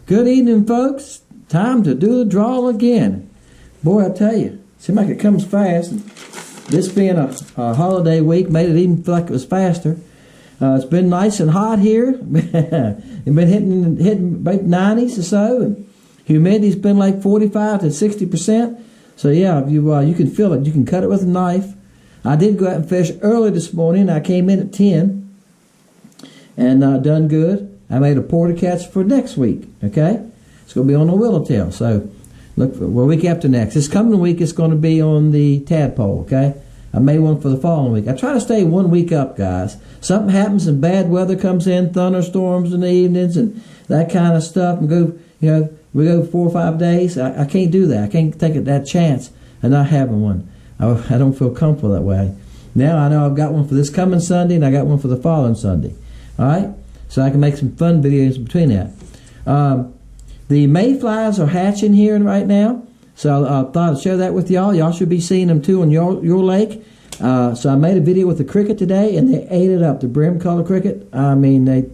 Good evening, folks. Time to do the draw again. Boy, I tell you, seems like it comes fast. This being a holiday week made it even feel like it was faster. It's been nice and hot here. It's been hitting about 90s or so, and humidity's been like 45 to 60%. So yeah, you can feel it. You can cut it with a knife. I did go out and fish early this morning. I came in at 10 and done good. I made a porta catch for next week, okay? It's going to be on the Willowtail, so look for week after next. This coming week it's going to be on the tadpole, okay? I made one for the following week. I try to stay 1 week up, guys. Something happens and bad weather comes in, thunderstorms in the evenings and that kind of stuff, and we go 4 or 5 days. I can't do that. I can't take that chance of not having one. I don't feel comfortable that way. Now I know I've got one for this coming Sunday, and I got one for the following Sunday, all right? So I can make some fun videos between that. The mayflies are hatching here right now. So I thought I'd share that with y'all. Y'all should be seeing them too on your lake. So I made a video with the cricket today, and they ate it up. The brim color cricket. I mean, I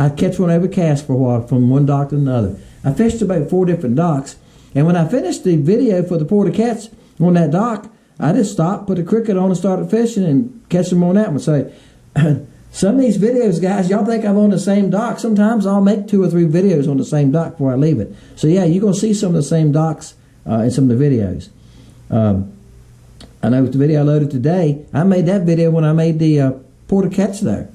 catch one every cast for a while from one dock to another. I fished about 4 different docks. And when I finished the video for the porta catch on that dock, I just stopped, put the cricket on, and started fishing and catch them on that one. So some of these videos, guys, y'all think I'm on the same dock. Sometimes I'll make 2 or 3 videos on the same dock before I leave it. So yeah, you're going to see some of the same docks in some of the videos. I know with the video I loaded today, I made that video when I made the porta catch there.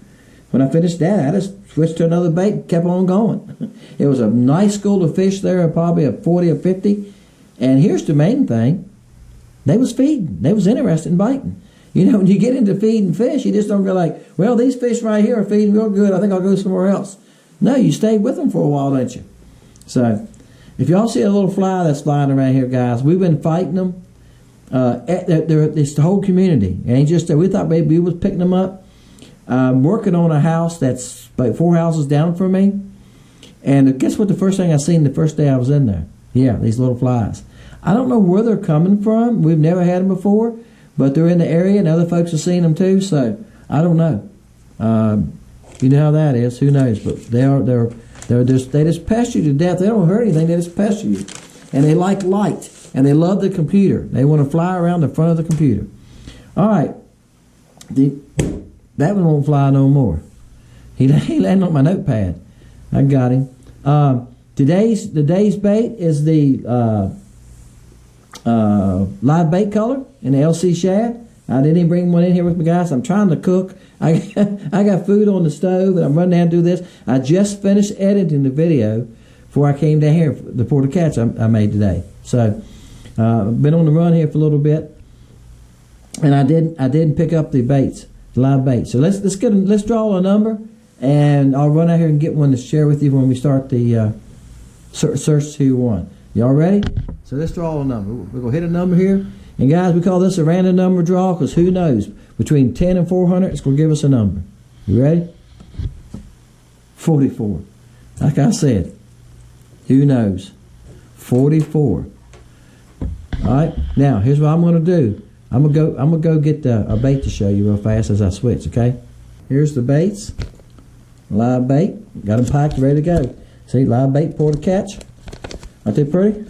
When I finished that, I just switched to another bait and kept on going. It was a nice school of fish there, probably a 40 or 50. And here's the main thing. They was feeding. They was interested in biting. You know, when you get into feeding fish, you just don't go like, well, these fish right here are feeding real good. I think I'll go somewhere else. No, you stayed with them for a while, don't you? So, if y'all see a little fly that's flying around here, guys, we've been fighting them. It's the whole community. It ain't just that we thought maybe we was picking them up. I'm working on a house that's about 4 houses down from me. And guess what the first thing I seen the first day I was in there? Yeah, these little flies. I don't know where they're coming from. We've never had them before. But they're in the area, and other folks have seen them too. So I don't know. You know how that is. Who knows? But they just pest you to death. They don't hurt anything. They just pest you, and they like light, and they love the computer. They want to fly around the front of the computer. All right, that one won't fly no more. He landed on my notepad. I got him. The day's bait is the live bait color in the LC Shad. I didn't even bring one in here with me, guys. I'm trying to cook. I got food on the stove, and I'm running down and do this. I just finished editing the video before I came down here for the porta catch I made today. So I've been on the run here for a little bit, and I didn't pick up the baits, the live baits. So let's draw a number, and I'll run out here and get one to share with you when we start the search 2-1. Y'all ready? So let's draw a number. We're going to hit a number here. And guys, we call this a random number draw because who knows? Between 10 and 400, it's going to give us a number. You ready? 44. Like I said, who knows? 44. All right. Now, here's what I'm going to do. I'm going to go get a bait to show you real fast as I switch, okay? Here's the baits. Live bait. Got them packed, ready to go. See, live bait, porta catch. Aren't they pretty?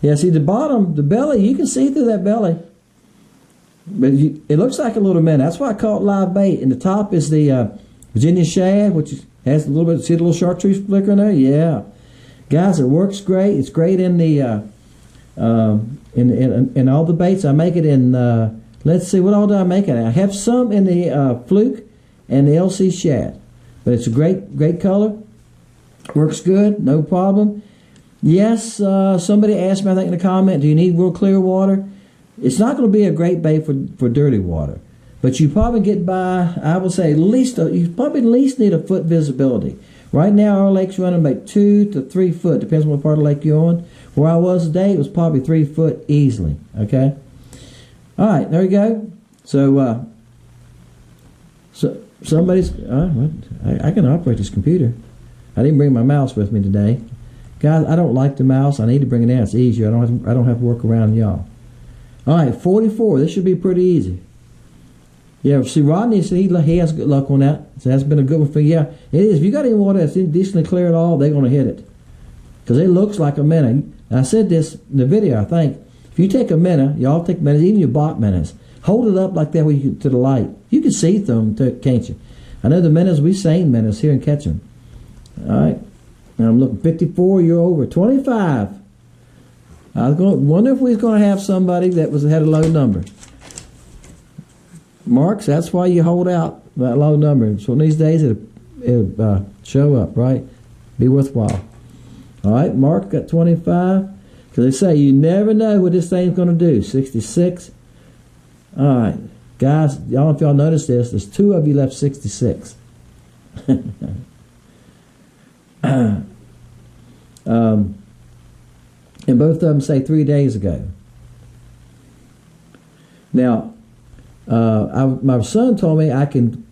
Yeah, see the bottom, the belly, you can see through that belly. But it looks like a little minnow. That's why I call it live bait. And the top is the Virginia shad, which has a little bit, see the little chartreuse flicker in there? Yeah. Guys, it works great. It's great in the, in all the baits. I make it in, let's see, what all do I make it in? I have some in the fluke and the LC shad. But it's a great color. Works good, no problem. Yes, somebody asked me, I think in the comment, do you need real clear water? It's not going to be a great bait for dirty water. But you probably get by, I would say, you probably at least need a foot visibility. Right now, our lake's running about 2 to 3 foot, depends on what part of the lake you're on. Where I was today, it was probably 3 foot easily, okay? All right, there we go. So somebody's, I can operate this computer. I didn't bring my mouse with me today. Guys, I don't like the mouse. I need to bring it in. It's easier. I don't have to work around y'all. All right, 44. This should be pretty easy. Yeah, see, Rodney said he has good luck on that. So that's been a good one for you. Yeah, it is. If you got any water that's decently clear at all, they're going to hit it. Because it looks like a minnow. And I said this in the video, I think. If you take a minnow, y'all take minnows, even your bot minnows, hold it up like that to the light. You can see through them, can't you? I know the minnows, we've seen minnows here and catch them. All right. Now I'm looking 54, you're over. 25. I was going wonder if we was going to have somebody that had a low number. Marks, that's why you hold out that low number. So these days it'll show up, right? Be worthwhile. All right, Mark got 25. Because they say you never know what this thing's going to do. 66. All right, guys, I don't know if y'all noticed this. There's 2 of you left 66. And both of them say 3 days ago. Now, my son told me I can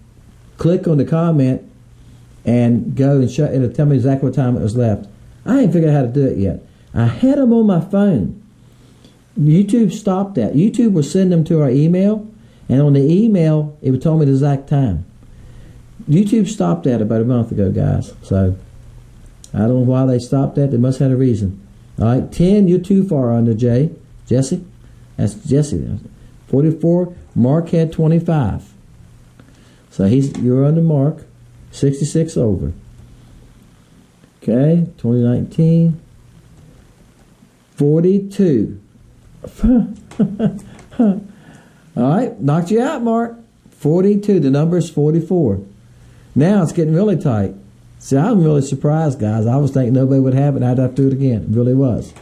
click on the comment and go and it'll tell me exactly what time it was left. I ain't figured out how to do it yet. I had them on my phone. YouTube stopped that. YouTube will send them to our email, and on the email, it would tell me the exact time. YouTube stopped that about a month ago, guys. So, I don't know why they stopped that. They must have a reason. All right, 10, you're too far under, Jesse. That's Jesse. 44, Mark had 25. So you're under Mark. 66 over. Okay, 2019. 42. All right, knocked you out, Mark. 42, the number is 44. Now it's getting really tight. See, I'm really surprised, guys. I was thinking nobody would have it, and I'd have to do it again. It really was.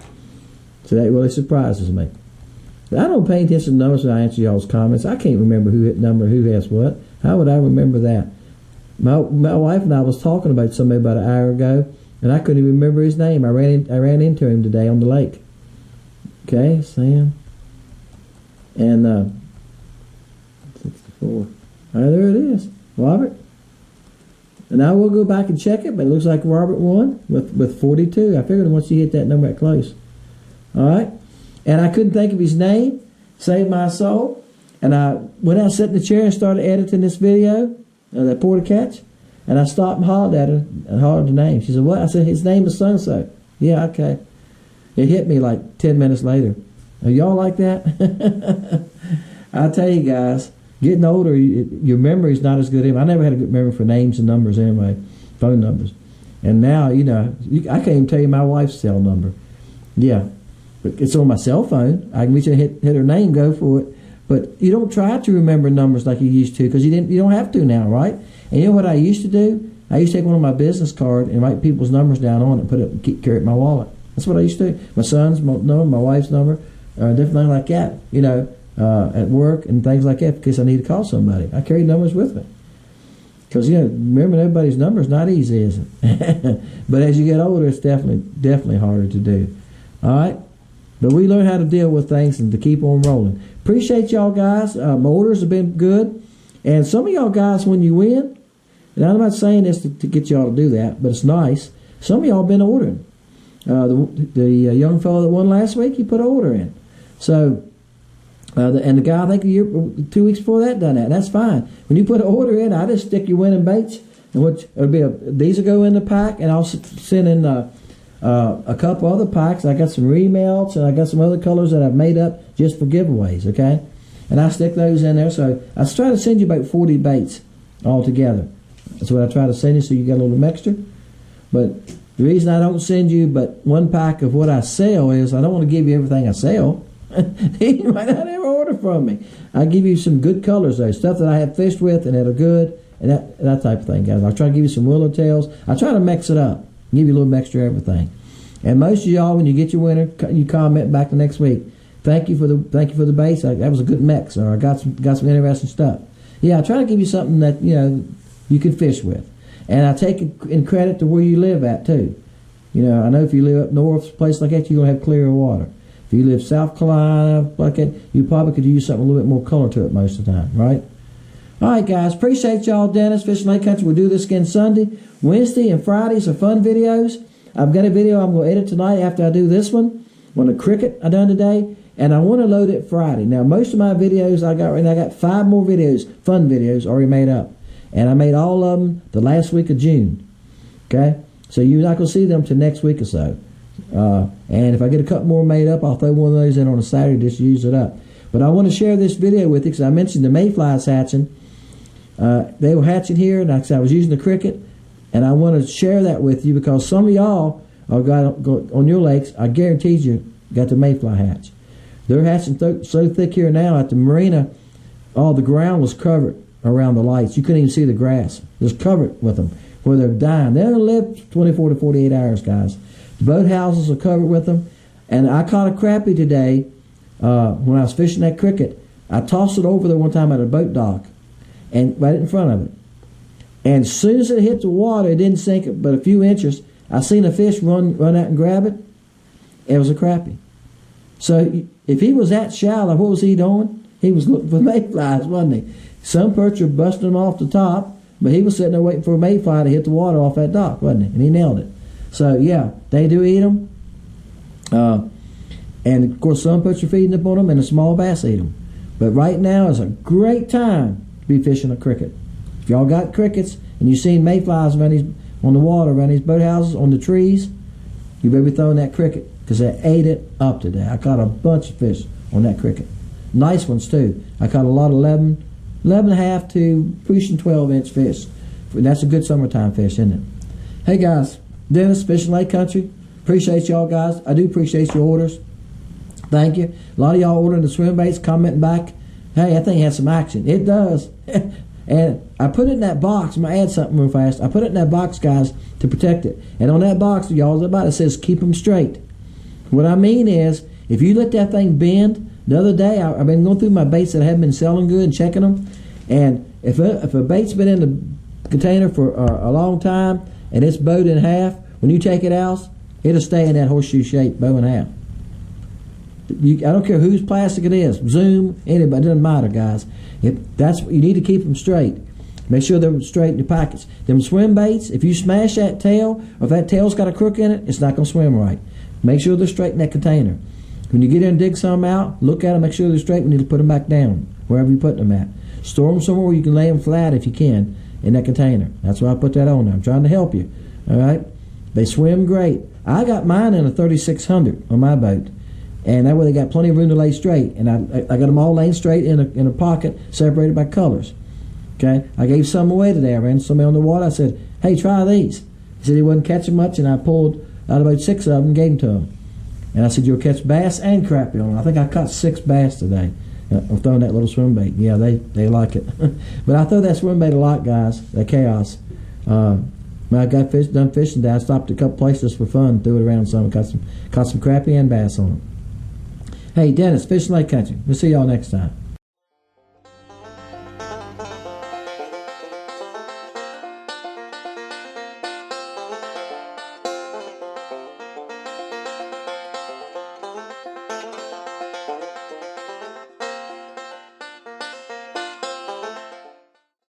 So that really surprises me. But I don't pay attention to numbers when I answer y'all's comments. I can't remember who hit number, who has what. How would I remember that? My wife and I was talking about somebody about an hour ago, and I couldn't even remember his name. I ran into him today on the lake. Okay, Sam. And 64. All right, there it is. Robert. And I will go back and check it, but it looks like Robert won with 42. I figured once you hit that number that close. All right? And I couldn't think of his name. Saved my soul. And I went out, sat in the chair, and started editing this video, that porta catch. And I stopped and hollered at her and hollered the name. She said, what? I said, his name is so-and-so. Yeah, okay. It hit me like 10 minutes later. Are y'all like that? I tell you guys, getting older, your memory's not as good. I never had a good memory for names and numbers anyway, phone numbers. And now, I can't even tell you my wife's cell number. Yeah, but it's on my cell phone. I can reach and hit her name, go for it. But you don't try to remember numbers like you used to because you don't have to now, right? And you know what I used to do? I used to take one of my business cards and write people's numbers down on it and carry it in my wallet. That's what I used to do. My son's number, my wife's number, different things like that, at work and things like that in case I need to call somebody. I carry numbers with me. Because, remembering everybody's number is not easy, is it? But as you get older, it's definitely harder to do. All right? But we learn how to deal with things and to keep on rolling. Appreciate y'all guys. My orders have been good. And some of y'all guys, when you win, and I'm not saying this to get y'all to do that, but it's nice. Some of y'all have been ordering. The young fellow that won last week, he put an order in. So, and the guy, I think 2 weeks before that done that. That's fine. When you put an order in, I just stick your winning baits. And these will go in the pack, and I'll send in a couple other packs. I got some remelts, and I got some other colors that I've made up just for giveaways, okay? And I stick those in there. So I try to send you about 40 baits all together. That's what I try to send you so you get a little mixture. But the reason I don't send you but one pack of what I sell is I don't want to give you everything I sell. You might not ever order from me. I give you some good colors though, stuff that I have fished with and that are good, and that type of thing, guys. I'll try to give you some willowtails. I try to mix it up, give you a little mixture of everything. And most of y'all, when you get your winner, you comment back the next week. Thank you for the base. That was a good mix, or I got some interesting stuff. Yeah, I try to give you something that you can fish with, and I take in credit to where you live at too. I know if you live up north, a place like that, you're gonna have clearer water. If you live South Carolina, like that, you probably could use something a little bit more color to it most of the time, right? All right, guys. Appreciate y'all, Dennis. Fishing Lake Country. We'll do this again Sunday. Wednesday and Fridays are fun videos. I've got a video I'm going to edit tonight after I do this one on the cricket I done today. and I want to load it Friday. Now, most of my videos I got 5 more videos, fun videos, already made up. And I made all of them the last week of June. Okay? So you're not going to see them till next week or so. And if I get a couple more made up, I'll throw one of those in on a Saturday just to use it up. But I want to share this video with you because I mentioned the mayflies hatching. They were hatching here, and I was using the cricket. And I want to share that with you because some of y'all are on your lakes, I guarantee you, got the mayfly hatch. They're hatching so thick here now at the marina, all the ground was covered around the lights. You couldn't even see the grass. It was covered with them where they're dying. They don't live 24 to 48 hours, guys. The boat houses are covered with them. And I caught a crappie today when I was fishing that cricket. I tossed it over there one time at a boat dock and right in front of it. And as soon as it hit the water, it didn't sink it but a few inches. I seen a fish run out and grab it. It was a crappie. So if he was that shallow, what was he doing? He was looking for mayflies, wasn't he? Some perch are busting them off the top, but he was sitting there waiting for a mayfly to hit the water off that dock, wasn't he? And he nailed it. So yeah, they do eat them. And of course, some perch are feeding up on them, and the small bass eat them. But right now is a great time to be fishing a cricket. If y'all got crickets and you seen mayflies on the water, around these boathouses, on the trees, you better be throwing that cricket because they ate it up today. I caught a bunch of fish on that cricket. Nice ones too. I caught a lot of 11 and a half to pushing 12-inch fish. That's a good summertime fish, isn't it? Hey guys, Dennis, Fishing Lake Country. Appreciate y'all guys. I do appreciate your orders. Thank you. A lot of y'all ordering the swim baits, commenting back. Hey, that thing has some action. It does. And I put it in that box. I'm going to add something real fast. I put it in that box, guys, to protect it. And on that box, y'all, about it says keep them straight. What I mean is, if you let that thing bend, the other day, I've been going through my baits that haven't been selling good and checking them. And if a bait's been in the container for a long time and it's bowed in half, when you take it out, it'll stay in that horseshoe shape, bow in half. I don't care whose plastic it is, Zoom, anybody, it doesn't matter, guys. You need to keep them straight. Make sure they're straight in the packets. Them swim baits, if you smash that tail, or if that tail's got a crook in it, it's not going to swim right. Make sure they're straight in that container. When you get in and dig some out, look at them, make sure they're straight. We need to put them back down, wherever you put them at. Store them somewhere where you can lay them flat if you can in that container. That's why I put that on there. I'm trying to help you. All right? They swim great. I got mine in a 3600 on my boat. And that way they got plenty of room to lay straight. And I got them all laying straight in a pocket, separated by colors. Okay? I gave some away today. I ran somebody on the water. I said, hey, try these. He said he wasn't catching much, and I pulled out about 6 of them and gave them to him. And I said, you'll catch bass and crappie on them. I think I caught 6 bass today. I'm throwing that little swim bait. Yeah, they like it. But I throw that swim bait a lot, guys, that chaos. When I got done fishing today, I stopped at a couple places for fun, threw it around some, caught some crappie and bass on them. Hey, Dennis, Fishing Lake Country. We'll see y'all next time.